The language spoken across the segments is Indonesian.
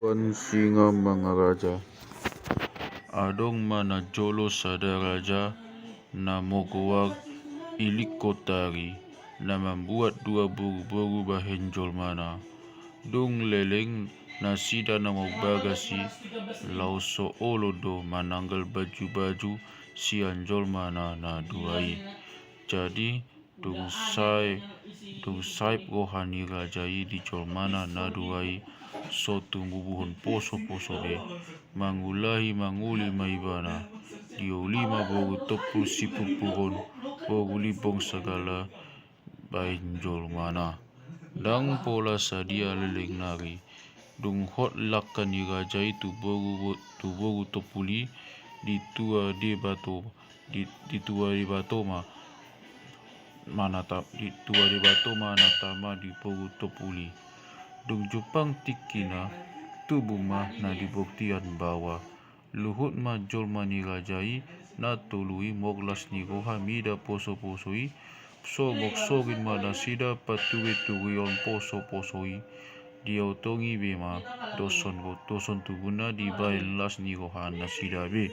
Singa mga raja, adong mana jolo sada raja na mokuwag ilikotari na membuat dua buru-buru bahenjol mana. Dung leleng na sida na magbagasi lauso olodo mananggal baju-baju si anjol mana na duai. Jadi dung saib rohani rajai di jolmana na duai so tumbubuhon poso-poso de mangulahi manguli maibana diolima bogu topu sipupuron bogu libong segala bainjol mana dang pola sadia leleng nari dung hot lakkan ni rajai tu bogu topuli di tua di bato manatama di bogu topuli dung Jepang tikina tubuh mah na dibuktian bawa luhut ma jolma ni rajai na tului moglas ni roha mida poso-posoi so moksogin ma na sida patuwe-tuwion poso-posoi diautongi bema doson tubuna di bail las ni roha na sida be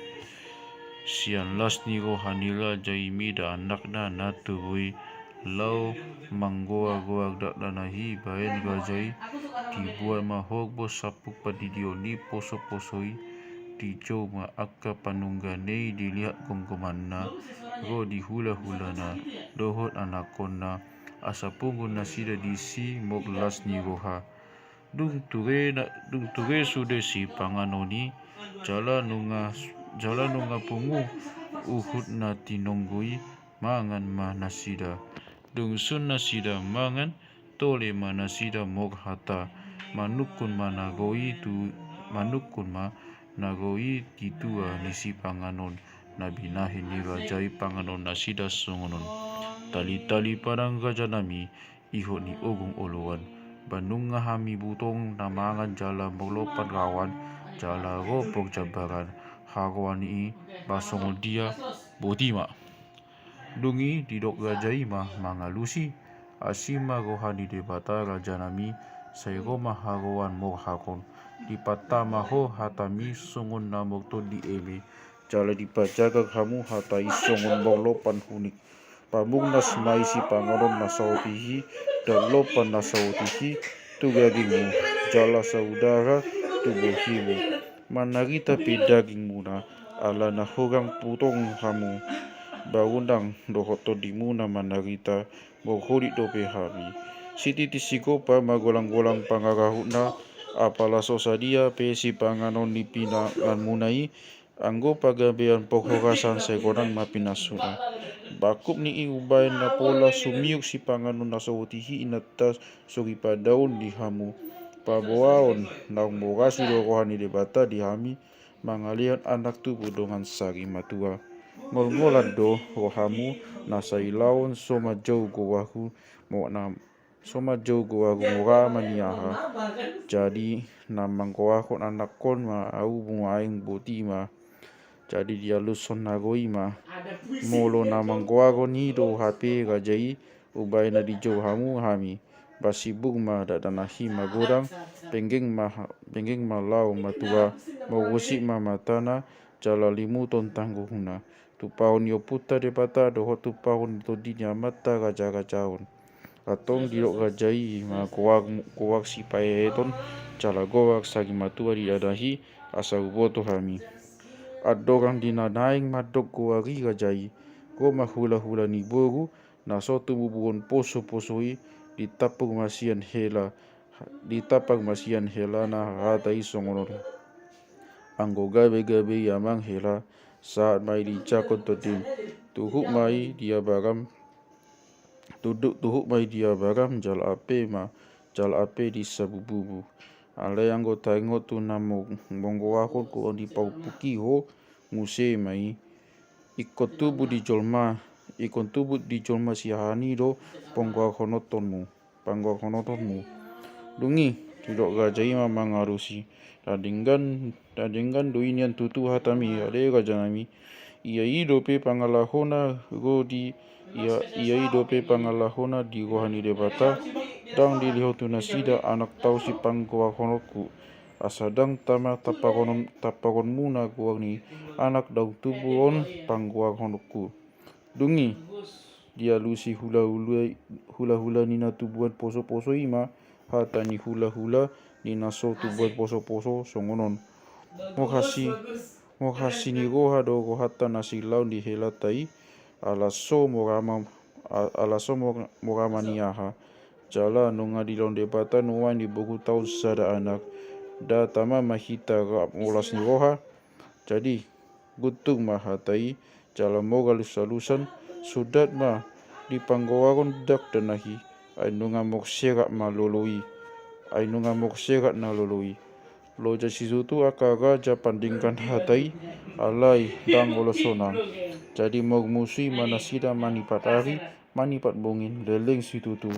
sian las ni roha ni rajai mida anak na tuwi lau manggoa-goa dak danahi baen rajai dibuat mahog bos sapuk padidio ni poso-posoi dijo ma akka panungganei dilihat gonggomanna ro dihula-hulana dohot anakonna asapunggun na sida disi moglas ni roha dung ture sude si panganoni jala nunga pungu uhut na tinonggoi mangan ma nasida dung sun nasida mangan tole ma nasida mog hata manukun ma nagoi titua nisi panganon nabinahin ni rajai panganon nasida songonon tali-tali parang raja nami iho ni ogong olowan banung ngahami butong namangan jala moglopan rawan jala ropok jabaran harawan ni basongon dia botima dungi didok rajai mah mangalusi asima rohani debata raja nami sairoma harawan mor hakon dipatama ho hatami songon namok to di eme jala dipajaga kamu hata isongon moglopan hunik pamung nas maisi panganon nasautihi dan lopan nasautihi tugagimu jala saudara tubuhimu manarita pedagingmu na ala na horang putong kamu barundang dohoto dimuna manarita bohori dope hami siti tisiko pa magolang-golang pangarahuna apala sosadia pesi panganon nipina munai anggo pagabean pohorasan segoran mapinasuna bakup ni iubain na pola sumiuk si panganon nasautihi inatas sogi padaun di hamu paboaon naung morasi rohani debata di hami mangalian anak tu budongan sari matua ngol-ngolan do rohamu nasailaon soma jau gowahu mora maniaha jadi namang goahon anak kon ma au bungaing botima jadi dia luson nagoi ma molo namang goagon ni do HP rajai ubai na di jau hamu hami basibuk ma dadanahi magorang penggeng ma lau matua mawusik ma matana jala limu ton tangguhuna tupaon yo puta debata doho tupaon to dinya mata raja-rajaon atong dilok rajai ma kuak si paeton jala goak sagi matua diadahi asa uboto hami adorang dinadaing madok goari rajai go mahula-hula ni boru na sotu bubuon poso-posoi ditapag masian hela na ratai songonon anggo gabe-gabe yamang hela saat mai dicakon todim tuhuk mai dia baram jal ape di sabububu ale anggo taingo tu namo bonggoahon ko di paupuki ho nguse mai ikon tubuh di jolma sihani do panggoahonotonmu dungi tidok rajai ma mangarusi dadinggan do inian tutu hatami ale raja nami ia idope pangalahona di rohani debata dang dilihotu nasida anak tau si panggoahonotku asadang tama tapagon muna guang ni anak daun tubuon pangguang honokku. Dungi dia lusi hula nina tubuan poso ima hatani hula nina so tubuan poso songonon. Mohasi ni goha do gohata nasi lau di helatai alaso morama niaha jala nunga di londe bata nuan di buku tau sada anak da tama mahita ga molas ni goha jadi gutung mahatai jala moga lusan sudat ma di panggoagon dak danahi ay nunga mokserat na loloi loja sisutu akaga japandingkan hatai alai dang golosonang jadi mogmusui manasida manipat bongin leleng situtu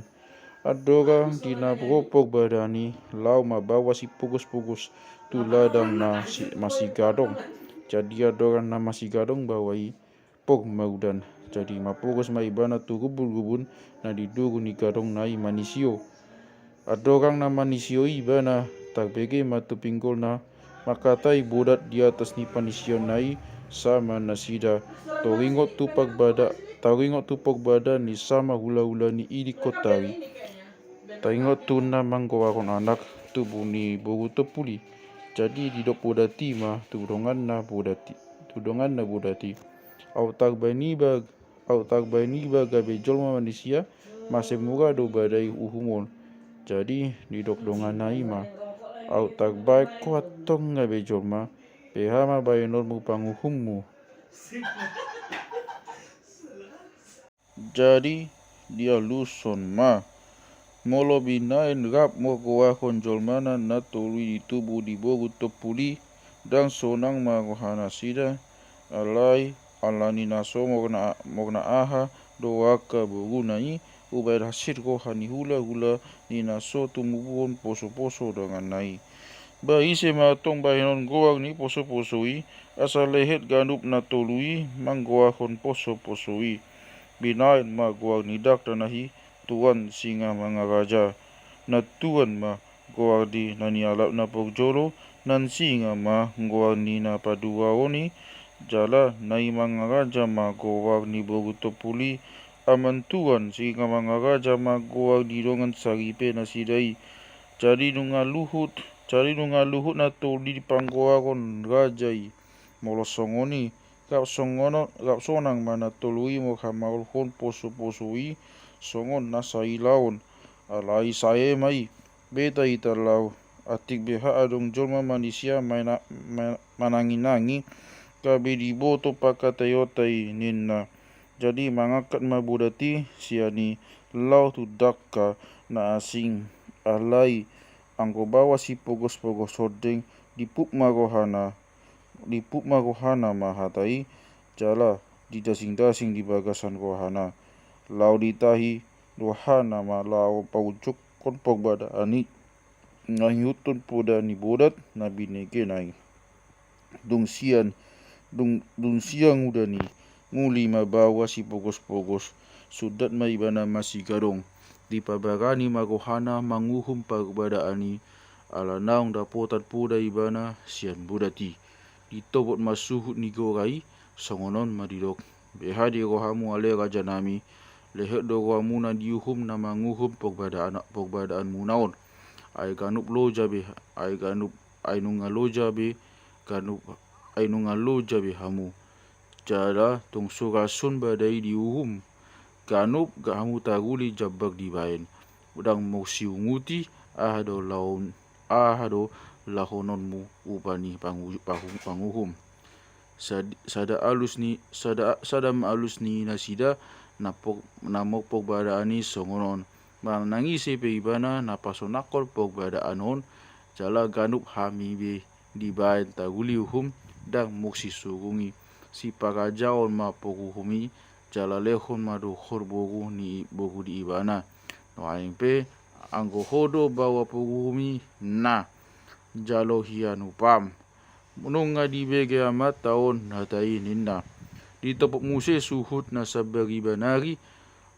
adoga dina bropok badani lau mabawa si pugus tu ladang na masih gadong jadi adoga na masih gadong bawai pog maudan jadi mapugus maibana tu gubun na didugu ni gadong nai manisio adorang na manisio ibana tak bege matu pinggul na makatai bodat di atas ni panisio nai sama nasida tawingot tupok bada ni sama hula ni idi kotari taingot tu na manggoakon anak tubuh ni bogu tepuli jadi didok bodati ma tudongan na bodati au tak bani ba gabe jolma manusia masih muga do badai uhumon jadi didok dongan na ima au tak baik kuatong gabe jolma pehama bayanor mu panguhummu jadi dia luson ma molo binain rap mo goa konjol mana na tului di tubuh di bogu topuli dan sonang ma gohana sida alai alani naso mogna aha doaka bogu nai ubai hasil gohani hula ni naso tumubun poso dengan nai ba ise matong bahinon goang ni posoi asal lehet ganup na tului manggoa kon posoi binain ma goang ni dak tanahi tuan singa mga raja na tuan ma goa di nani alap na pogjolo nan singa ma goa ni na padua oni jala nai mga raja ma goa ni bogu topuli aman tuan singa mga raja ma goa di dongan saripe na sidai jadi nunga luhut na tuli di panggoa kon rajai molosongoni gap sonang mana tului mo kamaul hon posoi songon nasa ilaon alai sae mai beta italau atik beha adong jolma manusia manangi kabe di boto pakatayotai ninna jadi mangakat mabudati siani lau tu dakka na asing alai angko bawa si pogos hodeng dipuk magohana mahatai jala di dasing di bagasan gohana lau ditahi dohana ma lau paucuk kon pogbada ani ngayutun poda ni bodat na bineke nai dung siang udani nguli mabawa si pogos sudat maibana masih gadong di pabagani magohana manguhum pagbada ani ala naung dapotan poda ibana sian bodati ditobot masuhut ni gorai songonon madidok behadi gohamu ale raja nami lehet do gohamu na diuhum na manguhum pogbadaan munaon ay ganup loja be ay nunga loja be hamu jala tung surasun badai diuhum ganup gahamu taguli jabak dibain udang mau siunguti ahado lahononmu upani panguhum sada alus ni nasida namok pogbadaani songonon manangisi pe ibana napasonakol pogbadaanon jala ganup hami be dibain taguli uhum dang moksi sugungi si pagajaon ma poguhumi jala lehon madu bogu di ibana no aing pe anggo hodo bawa poguhumi na jalo hianu pam mununga di bege amat taon hatai ninna di topok muse suhut na sabari banari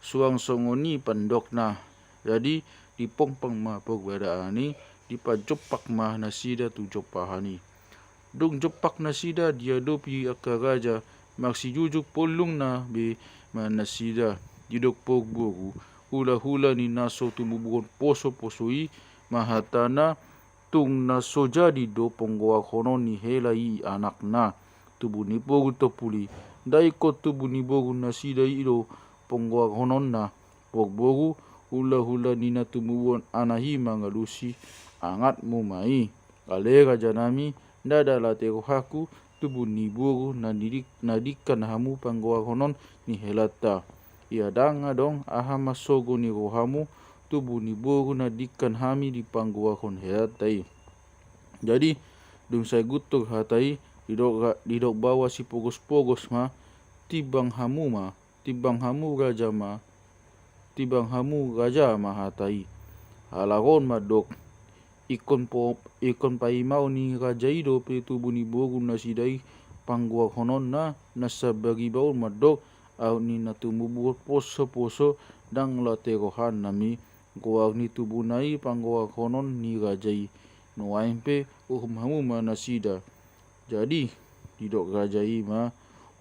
suang songoni pandok na jadi di pongpang ma pogbadaani di pa jopak mah nasida tu jopahani. Dong jopak nasida dia dopi akaraja maksi jujuk polung na be manasida jidok pogbogu hula-hula ni naso tumubukon poso-posoi mahatana tung naso jadi do ponggoa kono ni helai anak na tubu ni pogu topuli dai ko tubu ni bogu nasida iro ponggoa kono na pogbogu hula-hula ni na tumubukon anahi mangalusi angat mo mai alega janami ndada lateko haku tubu ni bogu nadikan hamu panggoa konon ni helata ia danga dong aha masogo ni rohamu tubu ni bogu nadikan hami di panggoa kon helatai. Jadi dung saya gutuk hatai didok bawa si pogos-pogos ma tibang hamu gaja ma hatai halagon madok ikon paimau ni rajaido pe tubu ni bogu nasidai panggoa konon na nasabagi baul madok au ni natumubu poso dang laterohan nami goa ni tubu nai panggoa konon ni rajai noaimpe hamu ma nasida. Jadi didok rajai ma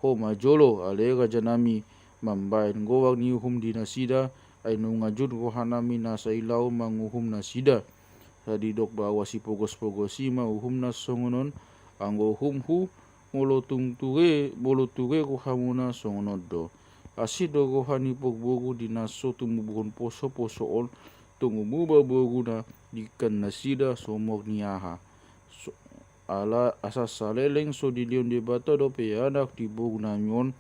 ho majolo ale raja nami mambain goa ni di nasida ainu ngajun rohanami nasailau manguhum nasida. Tadi dok bawa si pogos-pogosi ma uhum na songonon anggo humhu molo tuge ko hamuna songonon do asido ko hani pogbogu dinaso tumubukon poso on tungumuba bogu na dikan nasida somok niaha ala asas saleleng so dilion de bata do pe anak di bogu namion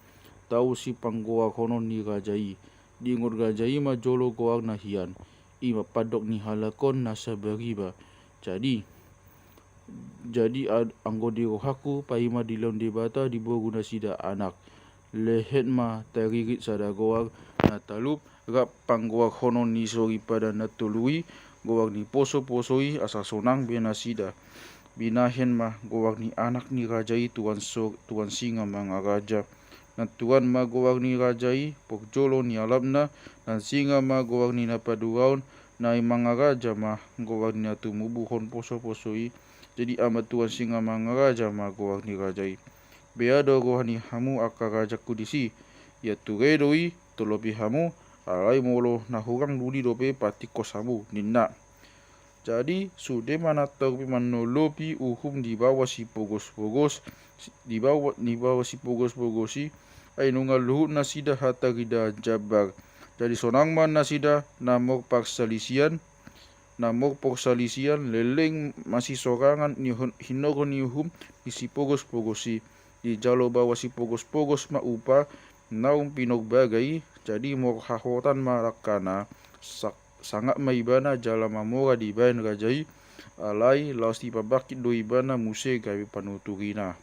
tau si panggoa konon ni rajai di ngur rajai ma jolo goang nahian ima padok ni halakon nasa beriba. Jadi anggo di rohaku paima di laun debata di bogu nasida anak lehet ma taririt sada goag na talup rap panggoag honon ni sori pada natului goag ni poso-posoi asa sonang be nasida binahen ma goag ni anak ni rajai tuan singa mga raja na tuan ma goag ni rajai pogjolo ni alapna dan singa ma goag ni napaduaon na mga raja ma goag ni natumubuhon poso-posoi jadi amat tuan singa mga raja ma goag ni rajai beado gohani hamu aka raja kudisi ya turedoi tolopi hamu alai molo na hurang luli dope patikos hamu ninna. Jadi sude mana topi manolopi uhum di bawah si pogos-pogosi ay nungal luhut nasida hatta gida jabar. Jadi sonang man nasida namok pagsalisian leleng masih sorangan ni hinogo ni uhum di si pogos-pogosi di jalo bawa si pogos-pogos ma upa naung pinogbagai jadi mo hahotan marakana sangat maibana jala mamora di bayan rajai alai laos di pabakit do ibana muse gawe panuturina.